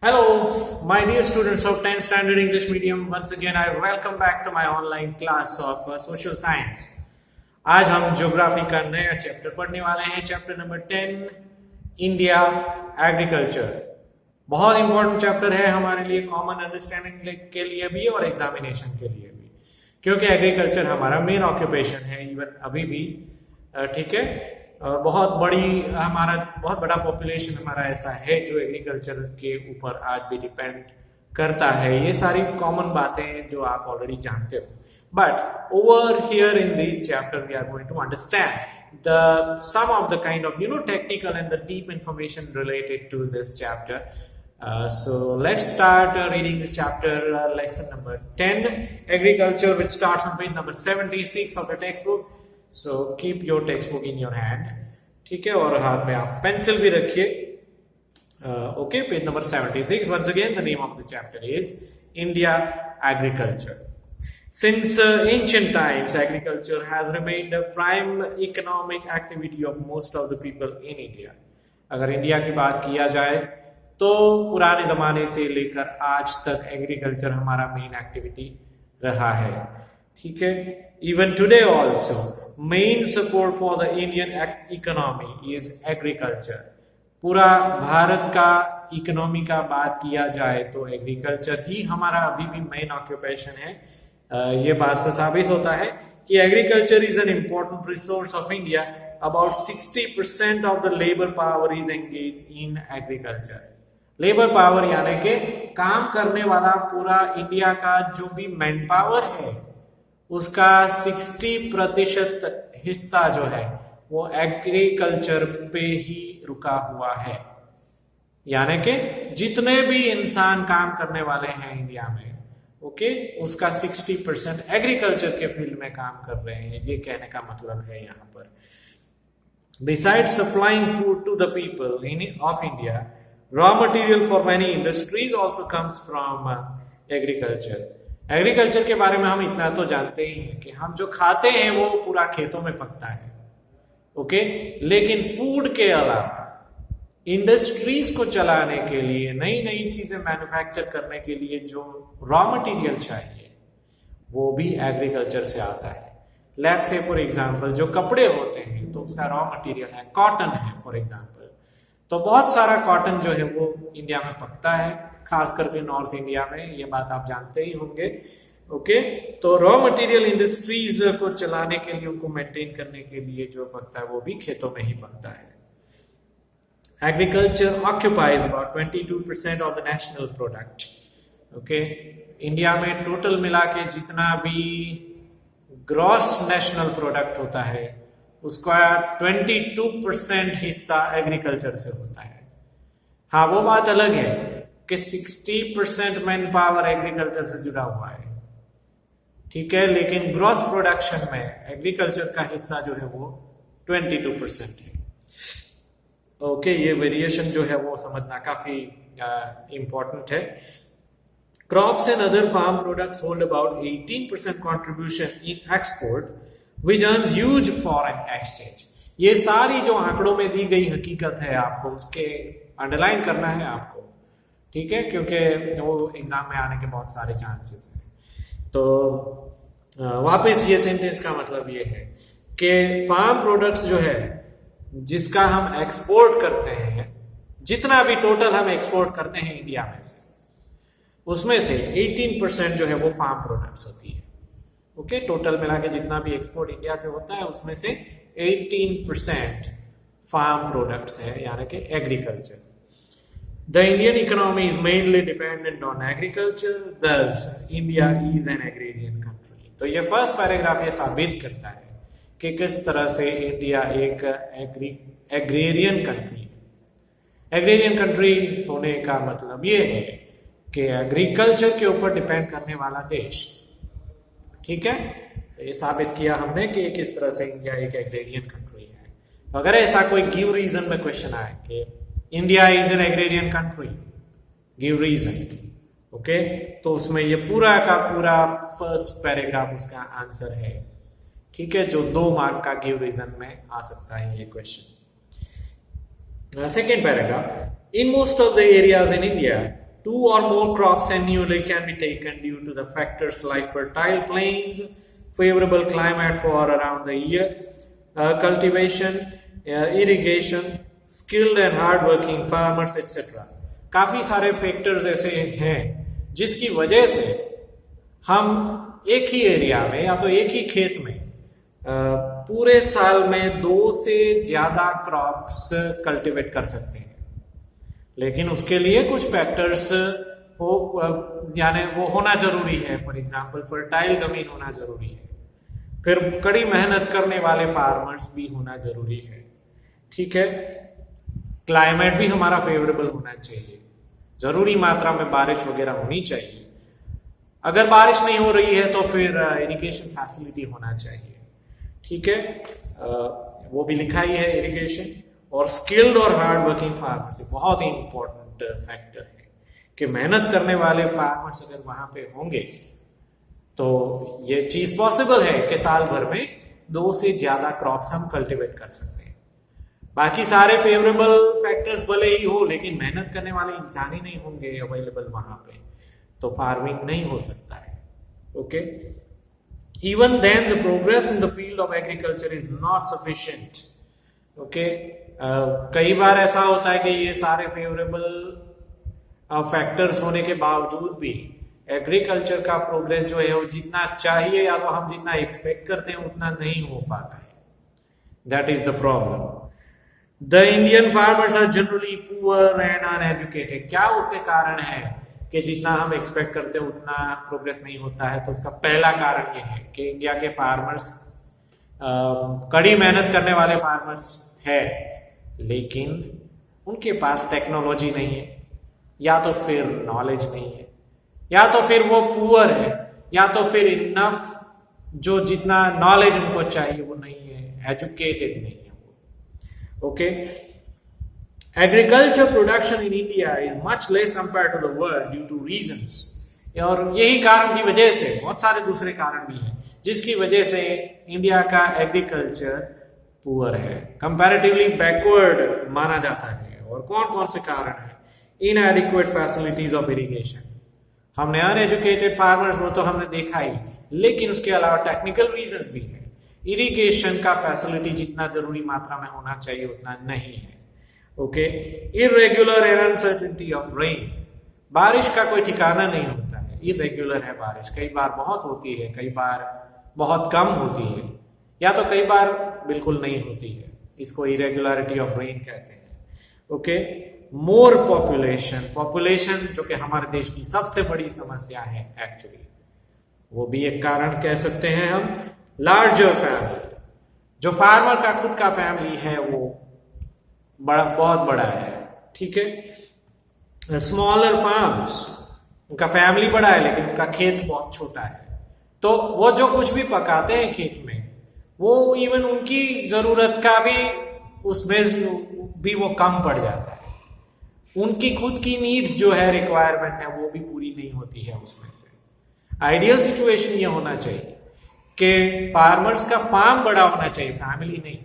Hello, my dear students of 10th Standard English Medium. Once again, I welcome back to my online class of Social Science. आज हम geography का नया chapter पढ़ने वाले हैं, chapter number 10, India agriculture. बहुत important chapter है हमारे लिए, कॉमन अंडरस्टैंडिंग के लिए भी और एग्जामिनेशन के लिए भी, क्योंकि एग्रीकल्चर हमारा मेन ऑक्यूपेशन है इवन अभी भी। ठीक है, बहुत बड़ा पॉपुलेशन हमारा ऐसा है जो एग्रीकल्चर के ऊपर आज भी डिपेंड करता है। ये सारी कॉमन बातें हैं जो आप ऑलरेडी जानते हो, but over here in this chapter we are going to understand some of the kind of technical and the deep information related to this chapter. So let's start reading this chapter, lesson number 10, agriculture, which starts on page number 76 of the textbook. So keep your textbook in your hand, ठीक है, और हाथ में आप pencil भी रखिए। Okay, page number 76. Once again, the name of the chapter is India Agriculture. Since ancient times, agriculture has remained a prime economic activity of most of the people in India. अगर India की बात किया जाए तो पुराने जमाने से लेकर आज तक एग्रीकल्चर हमारा मेन एक्टिविटी रहा है। ठीक है, even today also main support for the Indian economy is agriculture. पूरा भारत का इकोनॉमी का बात किया जाए तो एग्रीकल्चर ही हमारा अभी भी मेन ऑक्यूपेशन है। ये बात से साबित होता है कि agriculture is an important resource of India. About 60% of the labour power is engage in agriculture. Labour power यानी कि काम करने वाला पूरा इंडिया का जो भी मैन पावर है उसका 60% हिस्सा जो है वो एग्रीकल्चर पे ही रुका हुआ है। यानी कि जितने भी इंसान काम करने वाले हैं इंडिया में, ओके, उसका 60% एग्रीकल्चर के फील्ड में काम कर रहे हैं। ये कहने का मतलब है यहाँ पर, besides supplying food to the people of India, raw material for many industries also comes from agriculture. एग्रीकल्चर के बारे में हम इतना तो जानते ही हैं कि हम जो खाते हैं वो पूरा खेतों में पकता है, ओके, लेकिन फूड के अलावा इंडस्ट्रीज को चलाने के लिए, नई नई चीजें मैन्युफैक्चर करने के लिए जो रॉ मटेरियल चाहिए वो भी एग्रीकल्चर से आता है। लेट्स से फॉर एग्जांपल जो कपड़े होते हैं तो उसका रॉ मटेरियल है, कॉटन है फॉर एग्जांपल। तो बहुत सारा कॉटन जो है वो इंडिया में पकता है, खास करके नॉर्थ इंडिया में, ये बात आप जानते ही होंगे। ओके, तो रॉ मटेरियल इंडस्ट्रीज को चलाने के लिए, उनको मेंटेन करने के लिए जो पकता है वो भी खेतों में ही पकता है। Agriculture occupies about 22% of the national product. Okay, India में टोटल मिला के जितना भी ग्रॉस नेशनल प्रोडक्ट होता है उसका 22% हिस्सा एग्रीकल्चर से होता है। हाँ, वो बात अलग है कि 60% मैन पावर एग्रीकल्चर से जुड़ा हुआ है, ठीक है, लेकिन ग्रॉस प्रोडक्शन में एग्रीकल्चर का हिस्सा जो है वो 22% है। ओके, ये वेरिएशन जो है वो समझना काफी इंपॉर्टेंट है। Crops and other farm products hold about 18% contribution in export which earns huge foreign exchange. ये सारी जो आंकड़ों में दी गई हकीकत है आपको उसके अंडरलाइन करना है आपको, ठीक है, क्योंकि वो एग्जाम में आने के बहुत सारे चांसेस हैं। तो वापस ये सेंटेंस का मतलब ये है कि फार्म प्रोडक्ट्स जो है जिसका हम एक्सपोर्ट करते हैं, जितना भी टोटल हम एक्सपोर्ट करते हैं इंडिया में से, उसमें से 18% जो है वो फार्म प्रोडक्ट्स होती है। ओके, टोटल मिला के जितना भी एक्सपोर्ट इंडिया से होता है उसमें से 18% फार्म प्रोडक्ट्स है, यानी कि agriculture. The Indian economy is mainly dependent on agriculture, thus India is an agrarian country. तो ये फर्स्ट पैराग्राफ ये साबित करता है कि किस तरह से इंडिया एक एग्रेरियन कंट्री है। एग्रेरियन कंट्री होने का मतलब ये है कि एग्रीकल्चर के ऊपर डिपेंड करने वाला देश, ठीक है। तो ये साबित किया हमने कि किस तरह से इंडिया एक एग्रेरियन कंट्री है। तो अगर ऐसा कोई गिव रीजन में क्वेश्चन आए कि India is an agrarian country, give reason, okay, तो उसमें ये पूरा का पूरा फर्स्ट पैराग्राफ उसका आंसर है, ठीक है, जो 2 मार्क का गिव रीजन में आ सकता है ये question. Second paragraph, in most of the areas in India 2 or more crops annually can be taken due to the factors like fertile plains, favorable climate for around the year, cultivation, irrigation, skilled and hard working farmers etc. काफी सारे factors ऐसे हैं जिसकी वजह से हम एक ही area में या तो एक ही खेत में पूरे साल में 2 से ज्यादा क्रॉप्स कल्टीवेट कर सकते हैं, लेकिन उसके लिए कुछ फैक्टर्स हो यानी वो होना जरूरी है। फॉर एग्जांपल फर्टाइल जमीन होना जरूरी है, फिर कड़ी मेहनत करने वाले फार्मर्स भी होना जरूरी है, ठीक है। क्लाइमेट भी हमारा फेवरेबल होना चाहिए, जरूरी मात्रा में बारिश वगैरह होनी चाहिए। अगर बारिश नहीं हो रही है तो फिर इरिगेशन फैसिलिटी होना चाहिए, ठीक है। वो भी लिखा ही है इरिगेशन, और स्किल्ड और हार्ड वर्किंग फार्मर्स बहुत ही इंपॉर्टेंट फैक्टर है कि मेहनत करने वाले फार्मर्स अगर वहां पे होंगे तो ये चीज पॉसिबल है कि साल भर में 2 से ज्यादा क्रॉप्स हम कल्टीवेट कर सकते हैं। बाकी सारे फेवरेबल फैक्टर्स भले ही हो, लेकिन मेहनत करने वाले इंसान ही नहीं होंगे अवेलेबल वहां पे, तो फार्मिंग नहीं हो सकता है, okay. Even then the progress in the field of agriculture is not sufficient, okay. कई बार ऐसा होता है कि ये सारे फेवरेबल फैक्टर्स होने के बावजूद भी एग्रीकल्चर का प्रोग्रेस जो है वो जितना चाहिए या तो हम जितना एक्सपेक्ट करते हैं उतना नहीं हो पाता है। That is the problem. The Indian farmers are generally poor and uneducated. क्या उसके कारण है कि जितना हम एक्सपेक्ट करते हैं उतना प्रोग्रेस नहीं होता है? तो उसका पहला कारण यह है कि इंडिया के फार्मर्स कड़ी मेहनत करने वाले फार्मर्स है, लेकिन उनके पास टेक्नोलॉजी नहीं है, या तो फिर नॉलेज नहीं है, या तो फिर वो पुअर है, या तो फिर इनफ जो जितना नॉलेज उनको चाहिए वो नहीं है, एजुकेटेड नहीं है वो, okay. Agriculture production in India is much less compare to the world due to reasons, और यही कारण की वजह से बहुत सारे दूसरे कारण भी हैं जिसकी वजह से इंडिया का एग्रीकल्चर पुअर है, कंपैरेटिवली बैकवर्ड माना जाता है। और कौन कौन से कारण है? इनएडिक्वेट फैसिलिटीज ऑफ इरिगेशन। हमने अनएजुकेटेड फार्मर्स वो तो हमने देखा ही, लेकिन उसके अलावा टेक्निकल रीजंस भी है। इरिगेशन का फैसिलिटी जितना जरूरी मात्रा में होना चाहिए उतना नहीं है, okay. Irregular and uncertainty of rain. बारिश का कोई ठिकाना नहीं होता है, इरेगुलर है बारिश, कई बार बहुत होती है, कई बार बहुत कम होती है, या तो कई बार बिल्कुल नहीं होती है। इसको इरेगुलरिटी ऑफ रेन कहते हैं, ओके। मोर पॉपुलेशन जो कि हमारे देश की सबसे बड़ी समस्या है एक्चुअली, वो भी एक कारण कह सकते हैं हम। लार्जर फैमिली, जो फार्मर का खुद का फैमिली है वो बहुत बड़ा है, ठीक है। स्मॉलर फार्म्स, उनका फैमिली बड़ा है लेकिन उनका खेत बहुत छोटा है, तो वो जो कुछ भी पकाते हैं खेत में वो इवन उनकी जरूरत का भी उसमें भी वो कम पड़ जाता है। उनकी खुद की नीड्स जो है, रिक्वायरमेंट है, वो भी पूरी नहीं होती है उसमें से। आइडियल सिचुएशन ये होना चाहिए कि फार्मर्स का फार्म बड़ा होना चाहिए, फैमिली नहीं।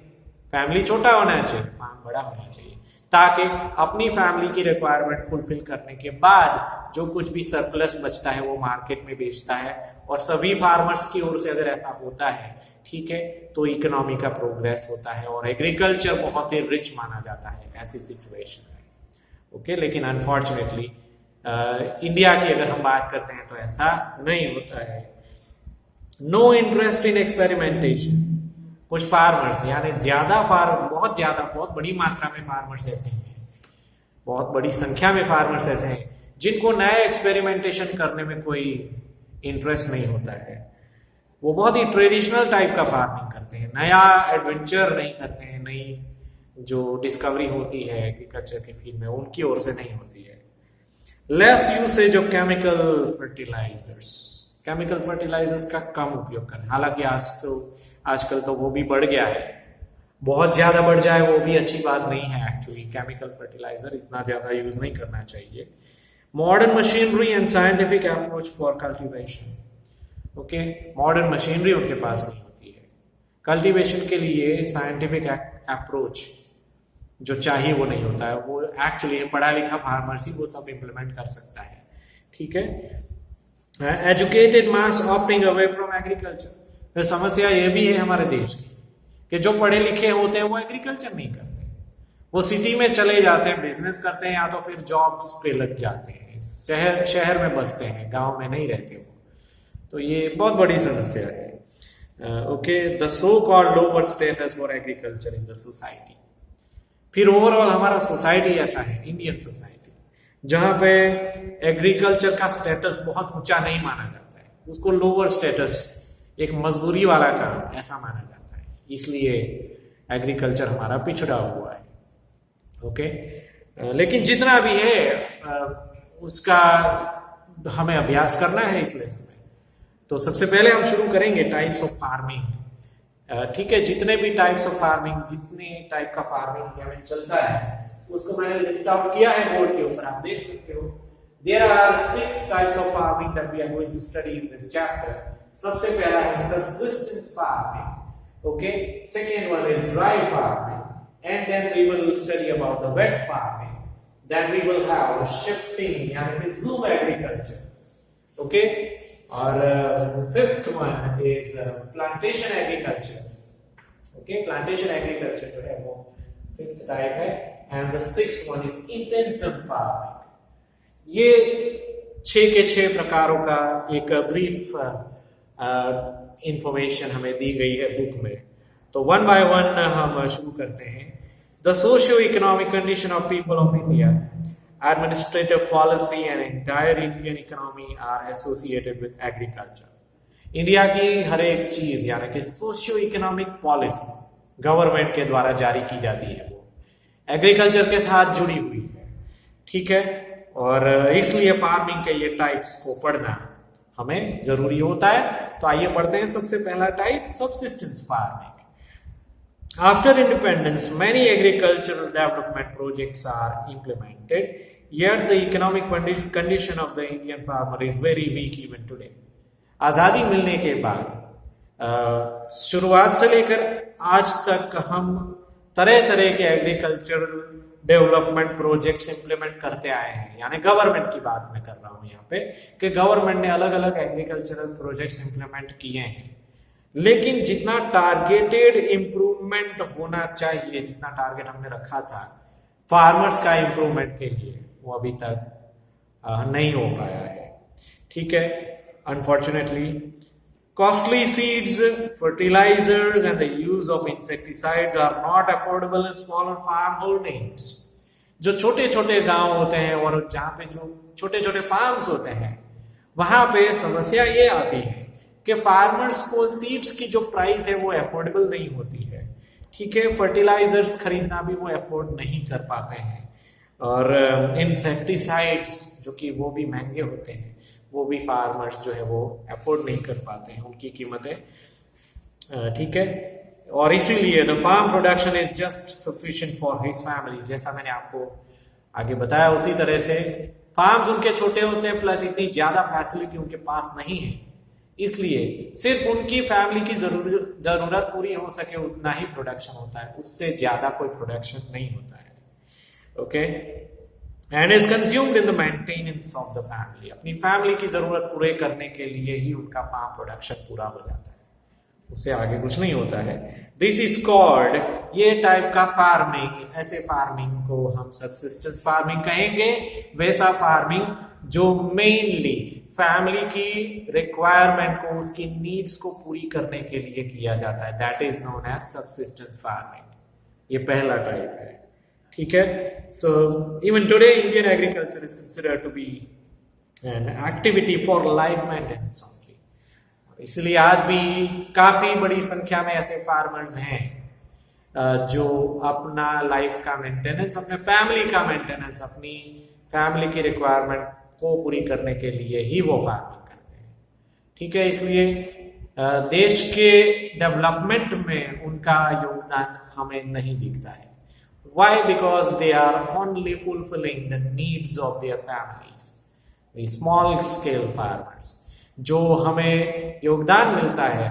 फैमिली छोटा होना चाहिए, फार्म बड़ा होना चाहिए, ताकि अपनी फैमिली की रिक्वायरमेंट फुलफिल करने के बाद जो कुछ भी सरप्लस बचता है वो मार्केट में बेचता है। और सभी फार्मर्स की ओर से अगर ऐसा होता है, ठीक है, तो इकोनॉमी का प्रोग्रेस होता है और एग्रीकल्चर बहुत ही रिच माना जाता है। ऐसी सिचुएशन है, ओके। लेकिन अनफॉर्चुनेटली इंडिया की अगर हम बात करते हैं तो ऐसा नहीं होता है। No interest in experimentation. कुछ फार्मर्स यानी बहुत बड़ी मात्रा में फार्मर्स ऐसे हैं, बहुत बड़ी संख्या में फार्मर्स ऐसे हैं जिनको नए एक्सपेरिमेंटेशन करने में कोई इंटरेस्ट नहीं होता है। वो बहुत ही ट्रेडिशनल टाइप का फार्मिंग करते हैं, नया एडवेंचर नहीं करते हैं, नई जो डिस्कवरी होती है एग्रीकल्चर के फील्ड में उनकी ओर से नहीं होती है। Less usage of chemical fertilisers का कम उपयोग करना। हालांकि आजकल तो वो भी बढ़ गया है, बहुत ज्यादा बढ़ जाए वो भी अच्छी बात नहीं है एक्चुअली। केमिकल फर्टिलाइजर इतना ज्यादा यूज नहीं करना चाहिए। Modern machinery and scientific approach for cultivation, okay. Modern machinery उनके पास नहीं होती है कल्टीवेशन के लिए। साइंटिफिक अप्रोच जो चाहिए वो नहीं होता है। वो एक्चुअली पढ़ा लिखा फार्मर ही वो सब इम्प्लीमेंट कर सकता है। ठीक है। Educated mass opting away from agriculture, तो समस्या ये भी है हमारे देश की कि जो पढ़े लिखे होते हैं वो एग्रीकल्चर नहीं करते, वो सिटी में चले जाते हैं, बिजनेस करते हैं, या तो फिर जॉब्स पे लग जाते हैं, शहर में बसते हैं, गांव में नहीं रहते वो। तो ये बहुत बड़ी समस्या है। Okay, the so called lower status for agriculture in the society. फिर ओवरऑल हमारा सोसाइटी ऐसा है, इंडियन सोसाइटी, जहां पे एग्रीकल्चर का स्टेटस बहुत ऊंचा नहीं माना जाता है, उसको लोअर स्टेटस, एक मजदूरी वाला काम ऐसा माना जाता है, इसलिए एग्रीकल्चर हमारा पिछड़ा हुआ है। ओके, लेकिन जितना भी है उसका हमें अभ्यास करना है इस लेसन में। तो सबसे पहले हम शुरू करेंगे टाइप्स ऑफ फार्मिंग। ठीक है, जितने भी टाइप्स ऑफ फार्मिंग, जितने टाइप का फार्मिंग इंडिया में चलता है उसको मैंने लिस्ट आउट किया है बोर्ड के ऊपर, आप देख सकते हो। There are 6 types of farming that we are going to study in this chapter. सबसे पहला है subsistence farming, okay? Second one is dry farming, and then we will study about the wet farming. Then we will have shifting यानी zoom agriculture, okay? और fifth one is plantation agriculture, okay? Plantation agriculture जो है वो fifth type है, and the sixth one is intensive farming. ये 6 के 6 प्रकारों का एक ब्रीफ इंफॉर्मेशन हमें दी गई है बुक में। तो वन बाय वन हम शुरू करते हैं। The socio economic condition of people of India, administrative policy and entire Indian economy are associated with agriculture. India की हर एक चीज यानी कि सोशियो इकोनॉमिक पॉलिसी गवर्नमेंट के द्वारा जारी की जाती है, वो एग्रीकल्चर के साथ जुड़ी हुई है, ठीक है। और इसलिए फार्मिंग के ये टाइप्स को पढ़ना हमें जरूरी होता है। तो आइए पढ़ते हैं सबसे पहला type, subsistence farming. After independence many agricultural development projects are implemented, yet the economic condition of the Indian farmer is very weak even today. आजादी मिलने के बाद शुरुआत से लेकर आज तक हम तरह तरह के एग्रीकल्चरल डेवलपमेंट प्रोजेक्ट्स इंप्लीमेंट करते आए हैं, यानी गवर्नमेंट की बात मैं कर रहा हूं यहाँ पे कि गवर्नमेंट ने अलग अलग एग्रीकल्चरल प्रोजेक्ट्स इंप्लीमेंट किए हैं, लेकिन जितना टारगेटेड इंप्रूवमेंट होना चाहिए, जितना टारगेट हमने रखा था फार्मर्स का इंप्रूवमेंट के लिए, वो अभी तक नहीं हो पाया है, ठीक है। Unfortunately costly seeds, fertilizers and the use of insecticides are not affordable in smaller farm holdings. जो छोटे छोटे गांव होते हैं और जहां पे जो छोटे छोटे फार्म्स होते हैं वहां पे समस्या ये आती है कि फार्मर्स को सीड्स की जो प्राइस है वो अफोर्डेबल नहीं होती है, ठीक है। फर्टिलाइजर्स खरीदना भी वो अफोर्ड नहीं कर पाते हैं, और इंसेक्टिसाइड्स जो कि वो भी महंगे होते हैं, वो भी फार्मर्स जो है वो अफोर्ड नहीं कर पाते हैं उनकी कीमतें, ठीक है। और इसीलिए the farm production is just sufficient for his family. जैसा मैंने आपको आगे बताया उसी तरह से फार्म्स उनके छोटे होते हैं, प्लस इतनी ज्यादा फैसिलिटी उनके पास नहीं है, इसलिए सिर्फ उनकी फैमिली की जरूरत पूरी हो सके उतना ही प्रोडक्शन होता है, उससे ज्यादा कोई प्रोडक्शन नहीं होता है, okay. And is consumed in the maintenance of the family. अपनी फैमिली की जरूरत पूरे करने के लिए ही उनका फार्म प्रोडक्शन पूरा हो जाता है, उससे आगे कुछ नहीं होता है। दिस इज कॉल्ड, ये टाइप का फार्मिंग, ऐसे फार्मिंग को हम सबसिस्टेंस फार्मिंग कहेंगे, वैसा फार्मिंग जो मेनली फैमिली की रिक्वायरमेंट को, उसकी नीड्स को पूरी करने के लिए किया जाता है, that is known as subsistence farming. ये पहला टाइप है, ठीक है। So even today Indian agriculture is considered to be an activity for life maintenance only. इसलिए आज भी काफी बड़ी संख्या में ऐसे फार्मर्स हैं जो अपना लाइफ का मेंटेनेंस, अपने फैमिली का मेंटेनेंस, अपनी फैमिली की रिक्वायरमेंट को पूरी करने के लिए ही वो फार्मिंग करते हैं, ठीक है। इसलिए देश के डेवलपमेंट में उनका योगदान हमें नहीं दिखता है। Why? Because they are only fulfilling the needs of their families. The small scale farmers. जो हमें योगदान मिलता है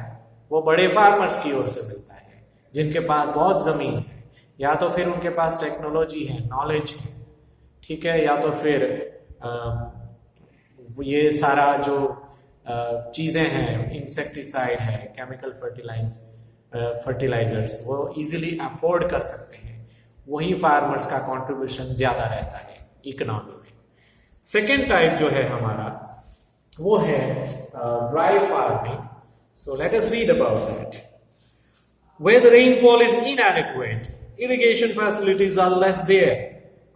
वो बड़े फार्मर्स की ओर से मिलता है, जिनके पास बहुत जमीन है, या तो फिर उनके पास टेक्नोलॉजी है, नॉलेज है, ठीक है, या तो फिर ये सारा जो चीज़ें हैं, इंसेक्टिसाइड है, केमिकल फर्टिलाइजर्स, वो इजीली अफोर्ड कर सकते हैं, वही फार्मर्स का कंट्रीब्यूशन ज़्यादा रहता है इकोनॉमी में। सेकेंड टाइप जो है हमारा वो है dry farming. So let us read about that. Where the rainfall is inadequate, irrigation facilities are less there.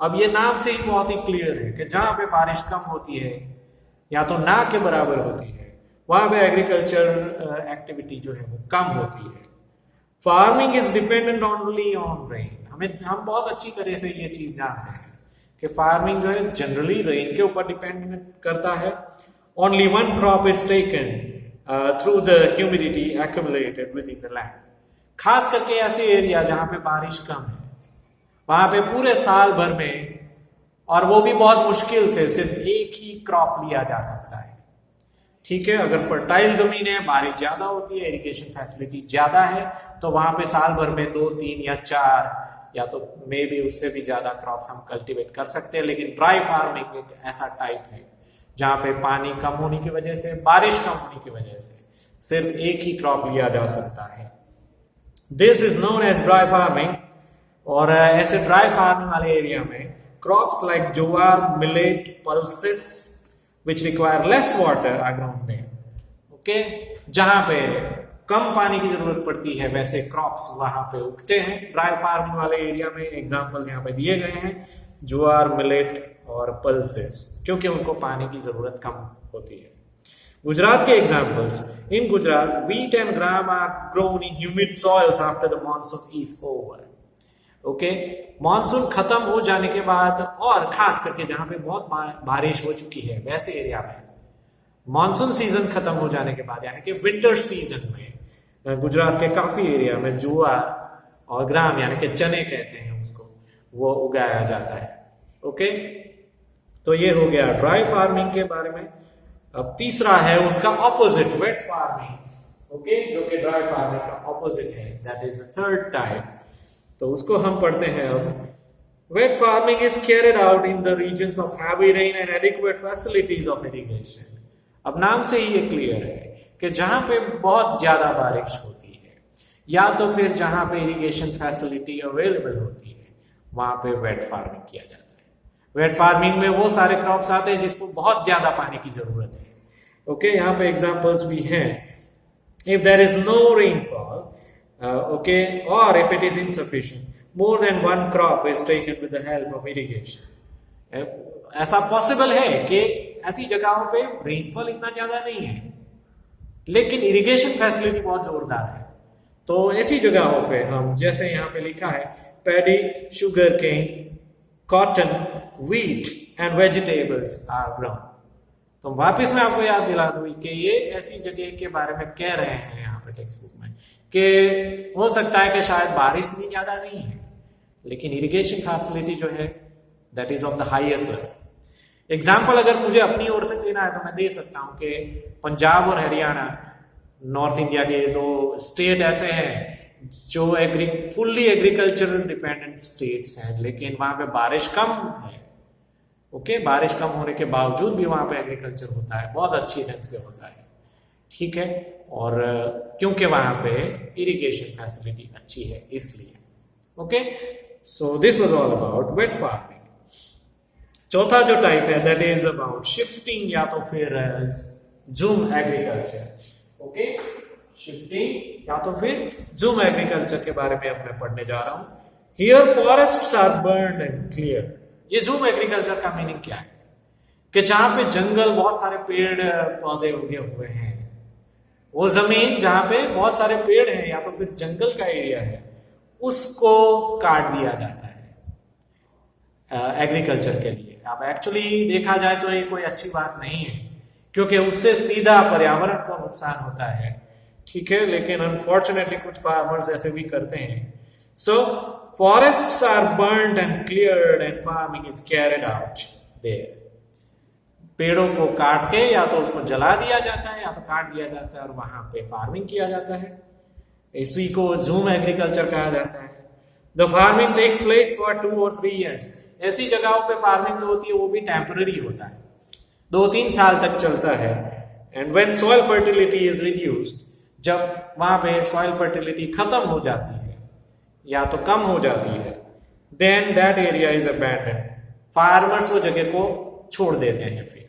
अब ये नाम से ही बहुत ही क्लियर है कि जहां पे बारिश कम होती है या तो ना के बराबर होती है, वहां पे एग्रीकल्चर एक्टिविटी जो है वो कम होती है। Farming is dependent only on rain. हम बहुत अच्छी तरह से ये चीज जानते हैं कि फार्मिंग जो है जनरली रेन के ऊपर डिपेंड करता है। Only one crop is taken through the humidity accumulated with in the land. खास करके ऐसे एरिया जहां पे बारिश कम है, वहां पे पूरे साल भर में, और वो भी बहुत मुश्किल से, सिर्फ एक ही क्रॉप लिया जा सकता है। ठीक है, अगर फर्टाइल जमीन है, बारिश ज्यादा होती है, इरिगेशन फैसिलिटी ज्यादा है, तो वहां पे साल भर में 2, 3 या 4 या तो मे भी उससे भी ज्यादा क्रॉप्स हम कल्टीवेट कर सकते हैं। लेकिन ड्राई फार्मिंग एक ऐसा टाइप है जहां पे पानी कम होने की वजह से, बारिश कम होने की वजह से सिर्फ एक ही क्रॉप लिया जा सकता है। This is known as dry farming. और ऐसे ड्राई फार्मिंग वाले एरिया में crops like jowar, millet, pulses which require less water are grown there. Okay, जहां पे कम पानी की जरूरत पड़ती है वैसे क्रॉप्स वहां पे उगते हैं ड्राई फार्मिंग वाले एरिया में। एग्जांपल्स यहाँ पे दिए गए हैं, ज्वार, मिलेट और पल्सेस, क्योंकि उनको पानी की जरूरत कम होती है। गुजरात के examples, in Gujarat wheat and gram are grown in humid soils after the monsoon is over. Okay, monsoon खत्म हो जाने के बाद, और खास करके जहां पे बहुत बारिश हो चुकी है वैसे एरिया में, मानसून सीजन खत्म हो जाने के बाद, यानी कि विंटर सीजन में गुजरात के काफी एरिया में ज्वार और ग्राम यानी कि चने कहते हैं उसको, वो उगाया जाता है। ओके, तो ये हो गया ड्राई फार्मिंग के बारे में। अब तीसरा है उसका ऑपोजिट, वेट फार्मिंग। ओके, जो कि ड्राई फार्मिंग का ऑपोजिट है, that is the third type. तो उसको हम पढ़ते हैं अब। Wet farming is carried out in the regions of heavy rain and adequate facilities of irrigation. अब नाम से ही ये क्लियर है कि जहां पे बहुत ज्यादा बारिश होती है या तो फिर जहां पे इरिगेशन फैसिलिटी अवेलेबल होती है, वहां पे वेट फार्मिंग किया जाता है। वेट फार्मिंग में वो सारे क्रॉप्स आते हैं जिसको बहुत ज्यादा पानी की जरूरत है। ओके, यहाँ पे एग्जांपल्स भी हैं। If there is no rainfall, okay, और if it is insufficient, more than one crop is taken with the help of irrigation. ऐसा पॉसिबल है कि ऐसी जगहों पे रेनफॉल इतना ज्यादा नहीं है लेकिन इरिगेशन फैसिलिटी बहुत जोरदार है, तो ऐसी जगहों पे हम, जैसे यहाँ पे लिखा है, paddy, sugar cane, cotton, wheat and vegetables are grown. तो वापस मैं आपको याद दिला दूं कि ये ऐसी जगह के बारे में कह रहे हैं यहाँ पे टेक्स्ट बुक में कि हो सकता है कि शायद बारिश इतनी ज्यादा नहीं है लेकिन इरिगेशन फैसिलिटी जो है that is of the highest level. Example अगर मुझे अपनी ओर से देना है तो मैं दे सकता हूं कि पंजाब और हरियाणा, नॉर्थ इंडिया के 2 स्टेट ऐसे हैं जो फुल्ली एग्रीकल्चरल डिपेंडेंट स्टेट्स हैं, लेकिन वहां पे बारिश कम है। ओके, बारिश कम होने के बावजूद भी वहां पे एग्रीकल्चर होता है, बहुत अच्छी ढंग से होता है। ठीक है, और क्योंकि वहां पे इरिगेशन फैसिलिटी अच्छी है इसलिए। Okay, so this was all about wait farming. चौथा जो टाइप है दैट इज अबाउट शिफ्टिंग या तो फिर जूम एग्रीकल्चर। ओके, शिफ्टिंग या तो फिर जूम एग्रीकल्चर के बारे में अब मैं पढ़ने जा रहा हूं। Here forests are burned and clear. ये जूम एग्रीकल्चर का मीनिंग क्या है कि जहां पे जंगल, बहुत सारे पेड़ पौधे उगे हुए हैं, वो जमीन जहां पे बहुत सारे पेड़ हैं या तो फिर जंगल का एरिया है, उसको काट दिया जाता है एग्रीकल्चर के लिए। अब एक्चुअली देखा जाए तो ये कोई अच्छी बात नहीं है क्योंकि उससे सीधा पर्यावरण को नुकसान होता है। ठीक है, लेकिन अनफॉर्चुनेटली कुछ फार्मर्स ऐसे भी करते हैं। सो forests are burned and cleared and farming is carried out there. पेड़ों को काट के या तो उसको जला दिया जाता है या तो काट दिया जाता है और वहां पे फार्मिंग किया जाता है। इसी को जूम एग्रीकल्चर कहा जाता है। The farming takes place for 2 or 3 years। ऐसी जगहों पे फार्मिंग जो होती है वो भी टेम्पररी होता है, 2-3 साल तक चलता है। And when soil fertility is reduced, जब वहां पे सॉइल फर्टिलिटी खत्म हो जाती है या तो कम हो जाती है, then that area is abandoned. Farmers वो जगह को छोड़ देते हैं, फिर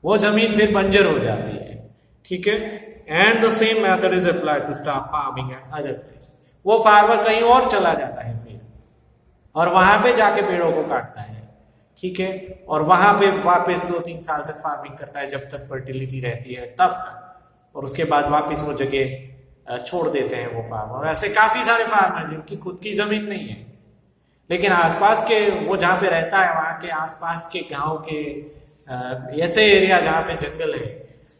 वो जमीन फिर बंजर हो जाती है। ठीक है, and the same method is applied to stop farming at other place. वो फार्मर कहीं और चला जाता है फिर, और वहां पे जाके पेड़ों को काटता है। ठीक है, और वहां पे वापस 2-3 साल तक फार्मिंग करता है, जब तक फर्टिलिटी रहती है तब तक, और उसके बाद वापस वो जगह छोड़ देते हैं वो फार्मर। और ऐसे काफी सारे फार्मर जिनकी खुद की जमीन नहीं है, लेकिन आसपास के, वो जहाँ पे रहता है वहां के आसपास के गांव के ऐसे एरिया जहाँ पे जंगल है,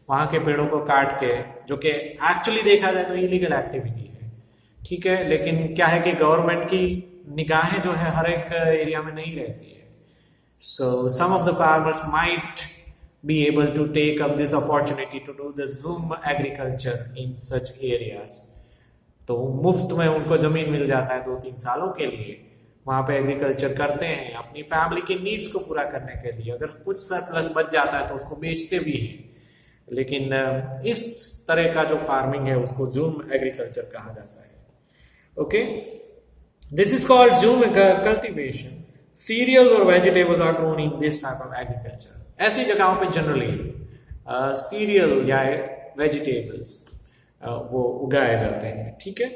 वहां के पेड़ों को काट के, जो कि एक्चुअली देखा जाए तो इलीगल एक्टिविटी है। ठीक है, लेकिन क्या है कि गवर्नमेंट की निगाहें जो है हर एक एरिया में नहीं रहती है। So some of the farmers might be able to take up this opportunity to do the Zoom agriculture in such areas. तो मुफ्त में उनको जमीन मिल जाता है 2-3 सालों के लिए, वहां पे एग्रीकल्चर करते हैं अपनी फैमिली की नीड्स को पूरा करने के लिए। अगर कुछ सरप्लस बच जाता है तो उसको बेचते भी हैं, लेकिन इस तरह का जो फार्मिंग है उसको जूम एग्रीकल्चर कहा जाता है। Okay, this is called zoom cultivation. Cereals और vegetables are grown in this type of agriculture. ऐसी जगहों पे जनरली सीरियल या वेजिटेबल्स वो उगाए जाते हैं। ठीक है,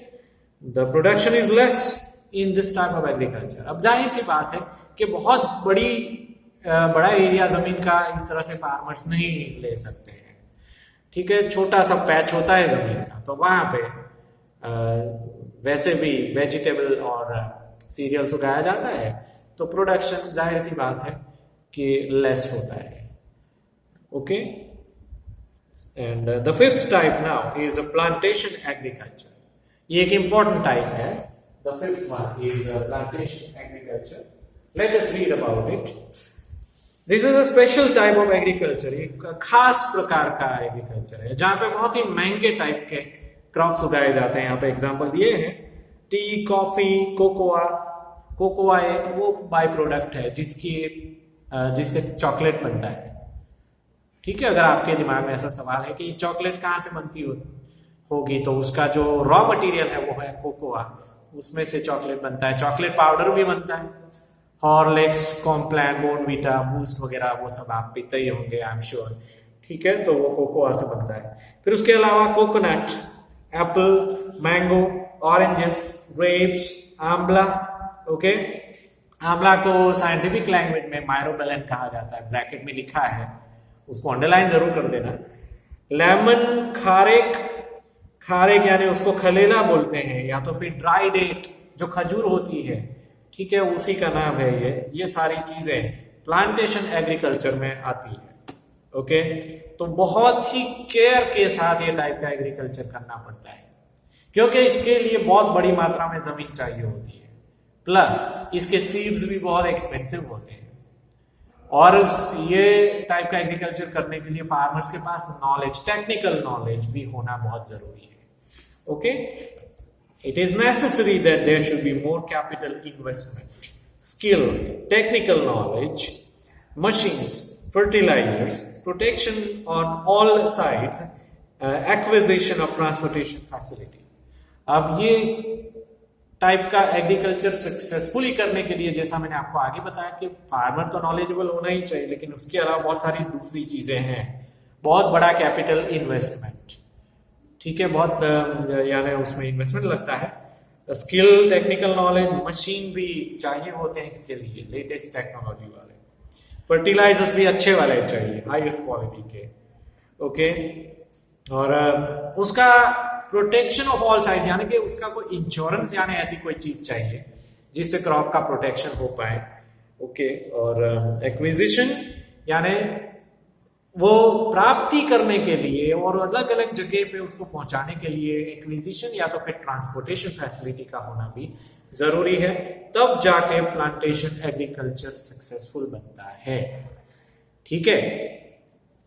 the production is less in this type of agriculture. अब जाहिर सी बात है कि बहुत बड़ा एरिया जमीन का इस तरह से फार्मर्स नहीं ले सकते हैं। ठीक है, छोटा सा पैच होता है जमीन का, तो वहां पे वैसे भी वेजिटेबल और सीरियल्स उगाया जाता है, तो प्रोडक्शन जाहिर सी बात है कि लेस होता है। Okay, and the fifth type now is plantation agriculture. ये एक इंपॉर्टेंट टाइप है। The fifth one is plantation agriculture. Let us read about it. This is a special type of agriculture. एक खास प्रकार का एग्रीकल्चर है जहां पे बहुत ही महंगे टाइप के क्रॉप्स उगाए जाते हैं। यहाँ पे एग्जाम्पल दिए हैं, टी, कॉफी, कोकोआ। कोकोआ एक वो बाय प्रोडक्ट है जिससे चॉकलेट बनता है। ठीक है, अगर आपके दिमाग में ऐसा सवाल है कि ये चॉकलेट कहाँ से बनती होगी, तो उसका जो रॉ मटेरियल है वो है कोकोआ, उसमें से चॉकलेट बनता है। चॉकलेट पाउडर भी बनता है, हॉर्लिक्स, कॉम्प्लान, बॉर्नवीटा, बूस्ट वगैरह वो सब आप पीते ही होंगे, आई एम श्योर। ठीक है, तो वो कोकोआ से बनता है। फिर उसके अलावा coconut, Apple, mango, oranges, grapes, आंवला। ओके, आंवला को साइंटिफिक लैंग्वेज में मायरोबेलन कहा जाता है, ब्रैकेट में लिखा है, उसको अंडरलाइन जरूर कर देना। लेमन, खारेक यानी उसको खलेला बोलते हैं, या तो फिर ड्राई डेट जो खजूर होती है, ठीक है, उसी का नाम है ये सारी चीजें प्लांटेशन एग्रीकल्चर में आती है। ओके, तो बहुत ही केयर के साथ ये टाइप का एग्रीकल्चर करना पड़ता है, क्योंकि इसके लिए बहुत बड़ी मात्रा में जमीन चाहिए होती है, प्लस इसके सीड्स भी बहुत एक्सपेंसिव होते हैं। और ये टाइप का एग्रीकल्चर करने के लिए फार्मर्स के पास नॉलेज, टेक्निकल नॉलेज भी होना बहुत जरूरी है। Okay, it is necessary that there should be more capital investment, skill, technical knowledge, machines, fertilisers, protection on all sides, acquisition of transportation facility. अब ये टाइप का एग्रीकल्चर सक्सेसफुली करने के लिए, जैसा मैंने आपको आगे बताया कि फार्मर तो नॉलेजेबल होना ही चाहिए, लेकिन उसके अलावा बहुत सारी दूसरी चीजें हैं। बहुत बड़ा कैपिटल इन्वेस्टमेंट, ठीक है, बहुत यानी उसमें इन्वेस्टमेंट लगता है। स्किल, टेक्निकल नॉलेज, मशीन भी चाहिए होते हैं इसके लिए, लेटेस्ट टेक्नोलॉजी वाले। फर्टिलाइजर्स भी अच्छे वाले चाहिए, हाईएस्ट क्वालिटी के। ओके, और उसका प्रोटेक्शन ऑफ ऑल साइड, यानी कि उसका कोई इंश्योरेंस यानी ऐसी कोई चीज चाहिए जिससे क्रॉप का प्रोटेक्शन हो पाए। ओके, और एक्विजिशन यानी वो प्राप्ति करने के लिए और अलग अलग जगह पे उसको पहुंचाने के लिए एक्विजिशन या तो फिर ट्रांसपोर्टेशन फैसिलिटी का होना भी जरूरी है, तब जाके प्लांटेशन एग्रीकल्चर सक्सेसफुल बनता है। ठीक है,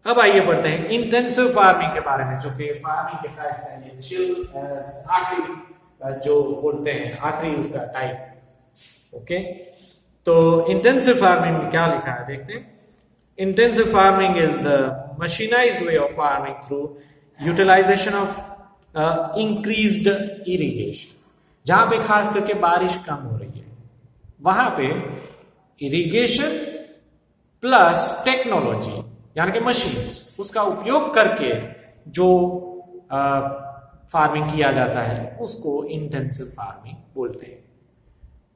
अब आइए बढ़ते हैं इंटेंसिव फार्मिंग के बारे में, जो कि फार्मिंग के टाइप है। ये चिल आखिरी जो बोलते हैं, आखिरी उसका टाइप। ओके, तो इंटेंसिव फार्मिंग में क्या लिखा है देखते हैं। Intensive farming is the machinized way of farming through utilization of increased irrigation. जहां पे खास करके बारिश कम हो रही है वहां पे इरिगेशन प्लस टेक्नोलॉजी यानी कि मशीन्स उसका उपयोग करके जो फार्मिंग किया जाता है उसको इंटेंसिव फार्मिंग बोलते हैं।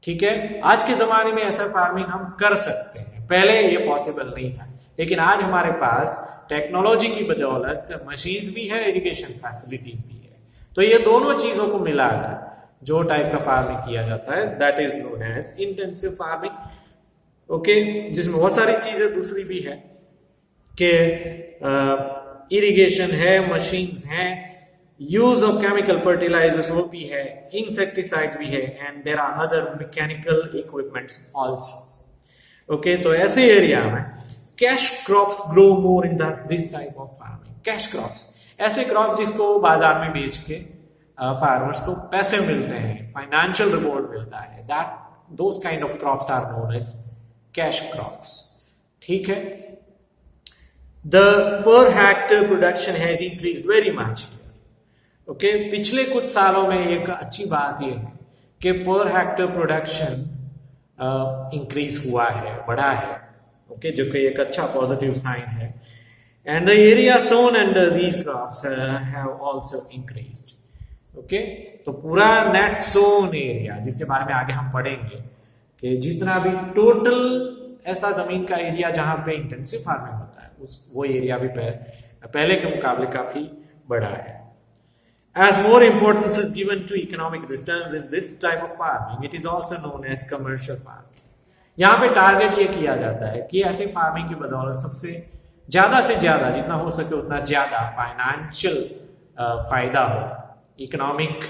ठीक है, आज के जमाने में ऐसा फार्मिंग हम कर सकते हैं, पहले ये पॉसिबल नहीं था, लेकिन आज हमारे पास टेक्नोलॉजी की बदौलत मशीन्स भी है, इरिगेशन फैसिलिटीज भी है। तो ये दोनों चीजों को मिलाकर जो टाइप का फार्मिंग किया जाता है that is known as intensive farming. Okay, जिसमें बहुत सारी चीजें दूसरी भी है कि इरिगेशन है, मशीन्स हैं, यूज ऑफ केमिकल फर्टिलाइजर्स वो भी है, इंसेक्टिसाइड्स भी है, and there are other mechanical equipments also. Okay, तो ऐसे एरिया में cash crops grow more in this type of farming. Cash crops ऐसे क्रॉप जिसको बाजार में बेच के फार्मर्स को पैसे मिलते हैं, फाइनेंशियल रिवॉर्ड मिलता है, that those kind of crops are known as cash crops. ठीक है, the per hectare production has increased very much. Okay, पिछले कुछ सालों में एक अच्छी बात यह है कि पर हेक्टर प्रोडक्शन इंक्रीज हुआ है, बढ़ा है। ओके, जो कि एक अच्छा पॉजिटिव साइन है। And the area sown under these crops have also increased. Okay, तो पूरा नेट सोन एरिया जिसके बारे में आगे हम पढ़ेंगे कि जितना भी टोटल ऐसा जमीन का एरिया जहां पे इंटेंसिव फार्मिंग होता है वो एरिया भी पहले के मुकाबले काफी बड़ा है। As more importance is given to economic returns in this type of farming, it is also known as commercial farming. यहाँ पे टारगेट ये किया जाता है कि ऐसे फार्मिंग की बदौलत सबसे से ज्यादा जितना हो सके उतना ज्यादा फाइनेंशियल फायदा हो, इकोनॉमिक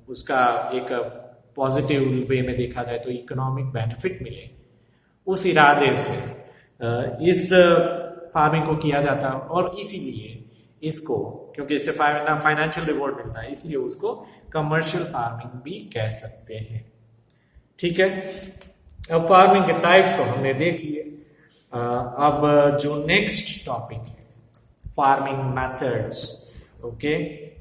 उसका एक पॉजिटिव वे में देखा जाए तो इकोनॉमिक बेनिफिट मिले, उस इरादे से इस फार्मिंग को किया जाता है। और इसीलिए इसको, क्योंकि इससे फाइनेंशियल रिवॉर्ड मिलता है, इसलिए उसको कमर्शियल फार्मिंग भी कह सकते हैं। ठीक है, अब फार्मिंग के टाइप्स तो हमने देख लिए। अब जो नेक्स्ट टॉपिक है फार्मिंग मेथड्स। ओके,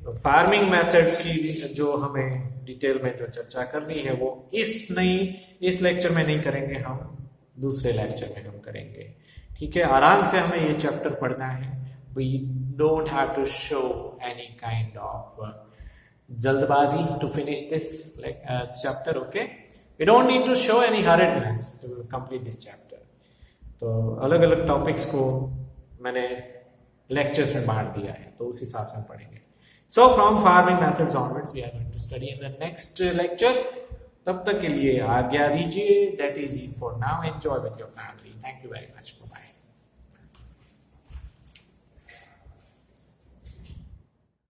तो फार्मिंग मेथड्स की जो हमें डिटेल में जो चर्चा करनी है वो इस लेक्चर में नहीं करेंगे, हम दूसरे लेक्चर में हम करेंगे। ठीक है, आराम से हमें ये चैप्टर पढ़ना है। We don't have to show any kind of jaldbazi to finish this chapter. Okay, we don't need to show any hurriedness to complete this chapter. तो अलग अलग टॉपिक्स को मैंने लेक्चर्स में बांट दिया है, तो उस हिसाब से हम पढ़ेंगे। So from farming methods onwards we are going to study in the next lecture. तब तक के लिए आज्ञा दीजिए। That is it for now. Enjoy with your family. Thank you very much. Bye bye.